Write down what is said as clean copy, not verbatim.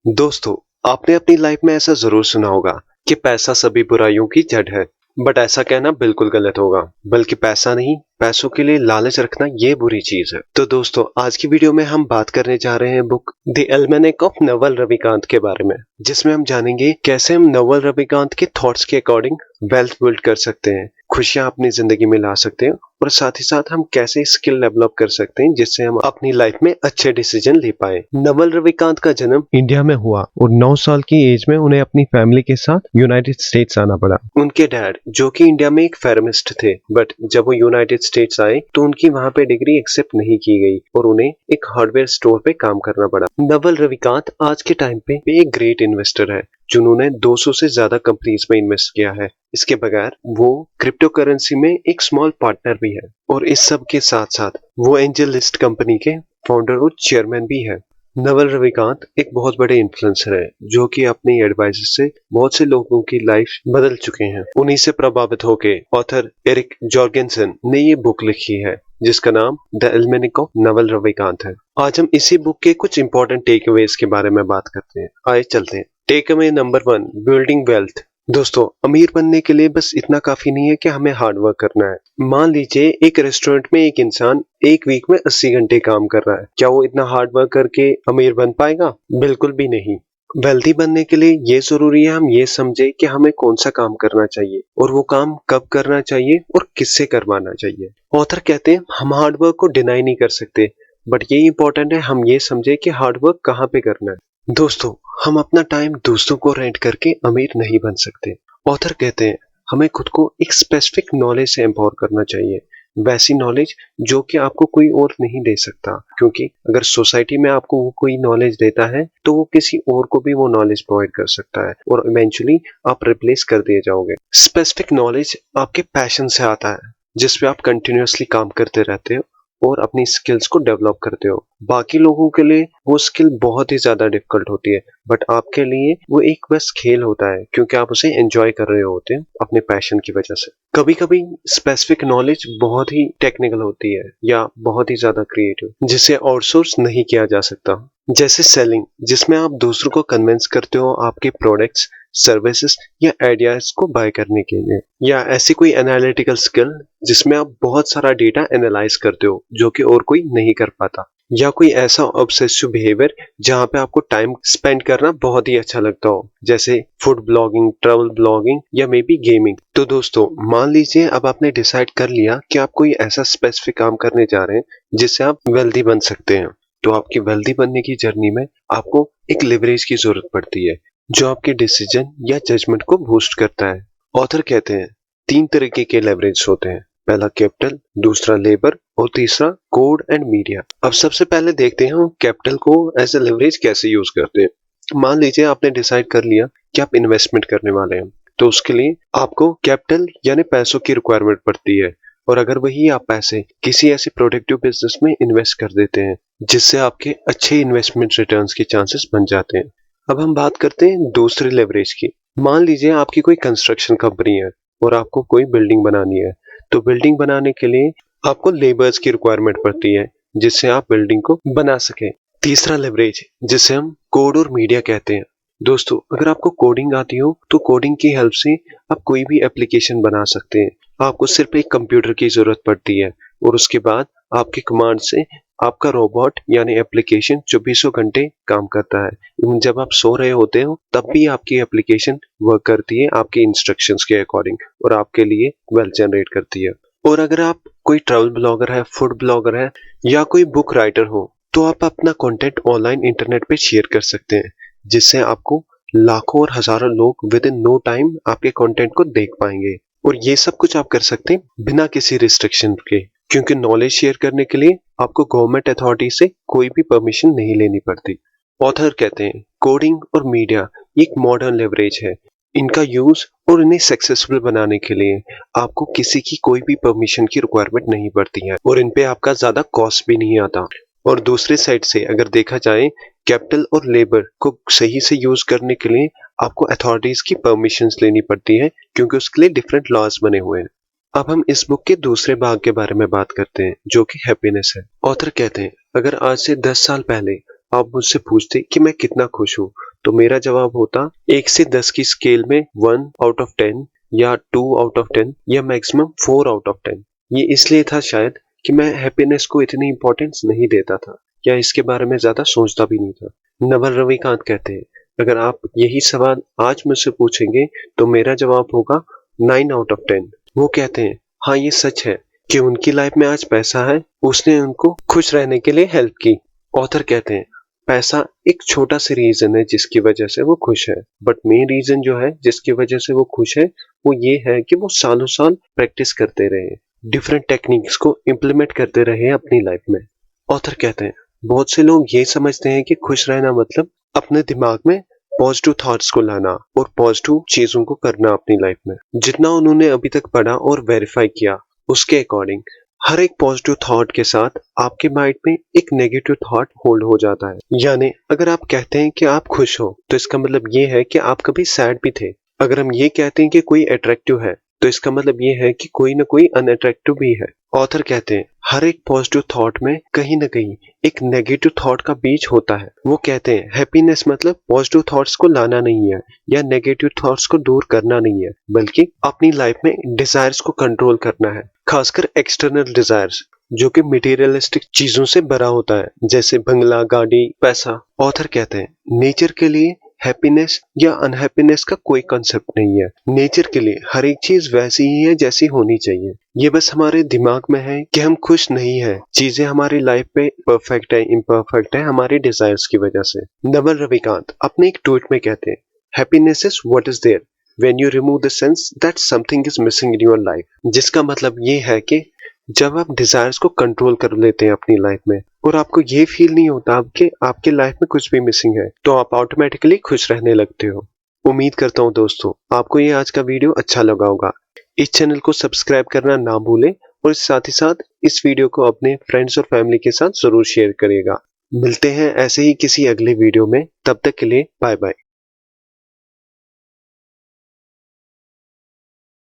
दोस्तों, आपने अपनी लाइफ में ऐसा जरूर सुना होगा कि पैसा सभी बुराइयों की जड़ है। बट ऐसा कहना बिल्कुल गलत होगा। बल्कि पैसा नहीं, पैसों के लिए लालच रखना ये बुरी चीज है। तो दोस्तों, आज की वीडियो में हम बात करने जा रहे हैं book the almanack of Naval Ravikant के बारे में, जिसमें हम जानेंगे कैसे हम नवल रविकांत के थॉट्स के अकॉर्डिंग वेल्थ बिल्ड कर सकते हैं, खुशियां अपनी जिंदगी में ला सकते हैं, और साथ ही साथ हम कैसे स्किल डेवलप कर सकते हैं जिससे हम अपनी लाइफ में अच्छे डिसीजन ले पाए। नवल रविकांत का जन्म इंडिया में हुआ और 9 साल की एज में उन्हें अपनी फैमिली के साथ यूनाइटेड स्टेट्स आना पड़ा। उनके डैड, जो कि इंडिया में एक फार्मासिस्ट थे, बट जब वो यूनाइटेड स्टेट्स आए तो उनकी वहां पे डिग्री एक्सेप्ट नहीं की गई और उन्हें एक हार्डवेयर स्टोर पे काम करना पड़ा। नवल रविकांत आज के टाइम पे एक ग्रेट इन्वेस्टर है जिन्होंने 200 से ज्यादा कंपनीज में इन्वेस्ट किया है। इसके बगैर वो क्रिप्टो करेंसी में एक स्मॉल पार्टनर भी है और इस सब के साथ साथ वो एंजल लिस्ट कंपनी के फाउंडर और चेयरमैन भी है। नवल रविकांत एक बहुत बड़े इन्फ्लुएंसर है जो कि अपनी एडवाइस से बहुत से लोगों की लाइफ बदल चुके हैं। उन्हीं से प्रभावित होकर ऑथर एरिक जॉर्गेनसन ने ये बुक लिखी है जिसका नाम द एल्मेनिक ऑफ नवल रविकांत है। आज हम इसी बुक के कुछ इंपॉर्टेंट टेक अवेज के बारे में बात करते हैं। आइए चलते हैं। Take away number 1, building wealth. दोस्तों, अमीर बनने के लिए बस इतना काफी नहीं है कि हमें हार्ड वर्क करना है। मान लीजिए एक रेस्टोरेंट में एक इंसान एक वीक में 80 घंटे काम कर रहा है, क्या वो इतना हार्ड वर्क करके अमीर बन पाएगा? बिल्कुल भी नहीं। वेल्दी बनने के लिए ये जरूरी है हम ये समझे कि हमें कौन सा काम करना चाहिए और वो काम कब करना चाहिए और किससे करवाना चाहिए। ऑथर कहते हैं हम हार्ड वर्क को डिनाई नहीं कर सकते, बट ये इंपॉर्टेंट है हम ये समझे कि हार्ड वर्क कहाँ पे करना है। दोस्तों, हम अपना टाइम दूसरों को रेंट करके अमीर नहीं बन सकते। ऑथर कहते हैं हमें खुद को एक स्पेसिफिक नॉलेज से एम्पावर करना चाहिए, वैसी नॉलेज जो कि आपको कोई और नहीं दे सकता, क्योंकि अगर सोसाइटी में आपको वो कोई नॉलेज देता है तो वो किसी और को भी वो नॉलेज प्रोवाइड कर सकता है और इवेंचुअली आप रिप्लेस कर दिए जाओगे। स्पेसिफिक नॉलेज आपके पैशन से आता है जिसपे आप कंटिन्यूअसली काम करते रहते हो और अपनी स्किल्स को डेवलप करते हो। बाकी लोगों के लिए वो स्किल बहुत ही ज्यादा डिफिकल्ट होती है, बट आपके लिए वो एक बस खेल होता है क्योंकि आप उसे एंजॉय कर रहे होते हैं अपने पैशन की वजह से। कभी कभी स्पेसिफिक नॉलेज बहुत ही टेक्निकल होती है या बहुत ही ज्यादा क्रिएटिव जिसे आउटसोर्स नहीं किया जा सकता, जैसे सेलिंग, जिसमें आप दूसरों को कन्विंस करते हो आपके प्रोडक्ट्स, सर्विसेज या आइडियाज को बाय करने के लिए, या ऐसी कोई एनालिटिकल स्किल जिसमें आप बहुत सारा डेटा एनालाइज करते हो जो कि और कोई नहीं कर पाता, या कोई ऐसा ऑब्सेसिव बिहेवियर जहां पे आपको टाइम स्पेंड करना बहुत ही अच्छा लगता हो, जैसे फूड ब्लॉगिंग, ट्रैवल ब्लॉगिंग या मे बी गेमिंग। तो दोस्तों, मान लीजिए अब आपने डिसाइड कर लिया कि आप कोई ऐसा स्पेसिफिक काम करने जा रहे हैं जिससे आप वेल्दी बन सकते हैं। तो आपकी वेल्दी बनने की जर्नी में आपको एक लिवरेज की जरूरत पड़ती है जो आपके डिसीजन या जजमेंट को बूस्ट करता है। ऑथर कहते हैं 3 तरीके के लेवरेज होते हैं, पहला कैपिटल, दूसरा लेबर और तीसरा कोड एंड मीडिया। अब सबसे पहले देखते हैं हम कैपिटल को एज ए लेवरेज कैसे यूज करते हैं। मान लीजिए आपने डिसाइड कर लिया कि आप इन्वेस्टमेंट करने वाले हैं, तो उसके लिए आपको कैपिटल यानी पैसों की रिक्वायरमेंट पड़ती है, और अगर वही आप पैसे किसी ऐसे प्रोडक्टिव बिजनेस में इन्वेस्ट कर देते हैं जिससे आपके अच्छे इन्वेस्टमेंट रिटर्न्स के चांसेस बन जाते हैं। अब हम बात करते हैं दूसरे लेवरेज की। मान लीजिए आपकी कोई कंस्ट्रक्शन कंपनी है और आपको कोई बिल्डिंग बनानी है, तो बिल्डिंग बनाने के लिए आपको लेबर्स की रिक्वायरमेंट पड़ती है जिससे आप बिल्डिंग को बना सके। तीसरा लेवरेज जिसे हम कोड और मीडिया कहते हैं। दोस्तों, अगर आपको कोडिंग आती हो तो कोडिंग की हेल्प से आप कोई भी एप्लीकेशन बना सकते हैं। आपको सिर्फ एक कंप्यूटर की जरूरत पड़ती है और उसके बाद आपकी कमांड से आपका रोबोट यानी एप्लीकेशन 24 घंटे काम करता है। इवन जब आप सो रहे होते हो तब भी आपकी एप्लीकेशन वर्क करती है आपके इंस्ट्रक्शंस के अकॉर्डिंग और आपके लिए वेल्थ जनरेट करती है। और अगर आप कोई ट्रैवल ब्लॉगर है, फूड ब्लॉगर है या कोई बुक राइटर हो, तो आप अपना कंटेंट ऑनलाइन इंटरनेट पे शेयर कर सकते हैं जिससे आपको लाखों और हजारों लोग विद इन नो टाइम आपके कंटेंट को देख पाएंगे। और ये सब कुछ आप कर सकते हैं बिना किसी रिस्ट्रिक्शन के, क्योंकि नॉलेज शेयर करने के लिए आपको गवर्नमेंट अथॉरिटी से कोई भी परमिशन नहीं लेनी पड़ती। ऑथर कहते हैं कोडिंग और मीडिया एक मॉडर्न लेवरेज है। इनका यूज और इन्हें सक्सेसफुल बनाने के लिए आपको किसी की कोई भी परमिशन की रिक्वायरमेंट नहीं पड़ती है और इन पे आपका ज्यादा कॉस्ट भी नहीं आता। और दूसरी साइड से अगर देखा जाए, कैपिटल और लेबर को सही से यूज करने के लिए आपको अथॉरिटीज की परमिशंस लेनी पड़ती है क्योंकि उसके लिए डिफरेंट लॉज बने हुए हैं। अब हम इस बुक के दूसरे भाग के बारे में बात करते हैं जो कि हैप्पीनेस है। ऑथर कहते हैं अगर आज से 10 साल पहले आप मुझसे पूछते कि मैं कितना खुश हूँ, तो मेरा जवाब होता 1 से 10 की स्केल में 1 आउट ऑफ 10 या 2 आउट ऑफ 10 या मैक्सिमम 4 आउट ऑफ 10। ये इसलिए था शायद कि मैं हैप्पीनेस को इतनी इंपॉर्टेंस नहीं देता था या इसके बारे में ज्यादा सोचता भी नहीं था। नवल रविकांत कहते हैं, अगर आप यही सवाल आज मुझसे पूछेंगे तो मेरा जवाब होगा 9 आउट ऑफ 10। वो कहते हैं, हाँ ये सच है कि उनकी लाइफ में आज पैसा है, उसने उनको खुश रहने के लिए हेल्प की। ऑथर कहते हैं, पैसा एक छोटा सा रीजन है जिसकी वजह से वो खुश है, बट मेन रीजन जो है जिसकी वजह से वो खुश है वो ये है कि वो सालों साल प्रैक्टिस करते रहे, डिफरेंट टेक्निक्स को इम्प्लीमेंट करते रहे अपनी लाइफ में। ऑथर कहते हैं, बहुत से लोग ये समझते हैं कि खुश रहना मतलब अपने दिमाग में पॉजिटिव थॉट्स को लाना और पॉजिटिव चीजों को करना अपनी लाइफ में। जितना उन्होंने अभी तक पढ़ा और वेरीफाई किया उसके अकॉर्डिंग हर एक पॉजिटिव थॉट के साथ आपके माइंड में एक नेगेटिव थॉट होल्ड हो जाता है। यानी अगर आप कहते हैं कि आप खुश हो तो इसका मतलब ये है कि आप कभी सैड भी थे। अगर हम ये कहते हैं कि कोई अट्रैक्टिव है तो इसका मतलब ये है कि कोई ना कोई अनअट्रैक्टिव भी है। ऑथर कहते हैं, हर एक पॉजिटिव थॉट में कहीं ना कहीं एक नेगेटिव थॉट का बीज होता है। वो कहते हैं हैप्पीनेस मतलब पॉजिटिव थॉट्स को लाना नहीं है या नेगेटिव थॉट्स को दूर करना नहीं है, बल्कि अपनी लाइफ में डिजायर्स को कंट्रोल करना है, खासकर एक्सटर्नल डिजायर्स जो कि मटेरियलिस्टिक चीजों से भरा होता है, जैसे बंगला, गाड़ी, पैसा। ऑथर कहते हैं, नेचर के लिए हैप्पीनेस या अनहैप्पीनेस का कोई कंसेप्ट नहीं है। नेचर के लिए हर एक चीज वैसी ही है जैसी होनी चाहिए। ये बस हमारे दिमाग में है कि हम खुश नहीं है। चीजें हमारी लाइफ में परफेक्ट है, इम्परफेक्ट है हमारी डिजायर्स की वजह से। नवल रविकांत अपने एक ट्वीट में कहते हैं, happiness is what is there when you remove the sense that something is missing in your life. जिसका मतलब ये है कि जब आप डिजायर्स को कंट्रोल कर लेते हैं अपनी लाइफ में और आपको ये फील नहीं होता कि आपके लाइफ में कुछ भी मिसिंग है, तो आप ऑटोमेटिकली खुश रहने लगते हो। उम्मीद करता हूँ दोस्तों आपको ये आज का वीडियो अच्छा लगा होगा। इस चैनल को सब्सक्राइब करना ना भूलें और साथ ही साथ इस वीडियो को अपने फ्रेंड्स और फैमिली के साथ जरूर शेयर करिएगा। मिलते हैं ऐसे ही किसी अगले वीडियो में, तब तक के लिए बाय बाय।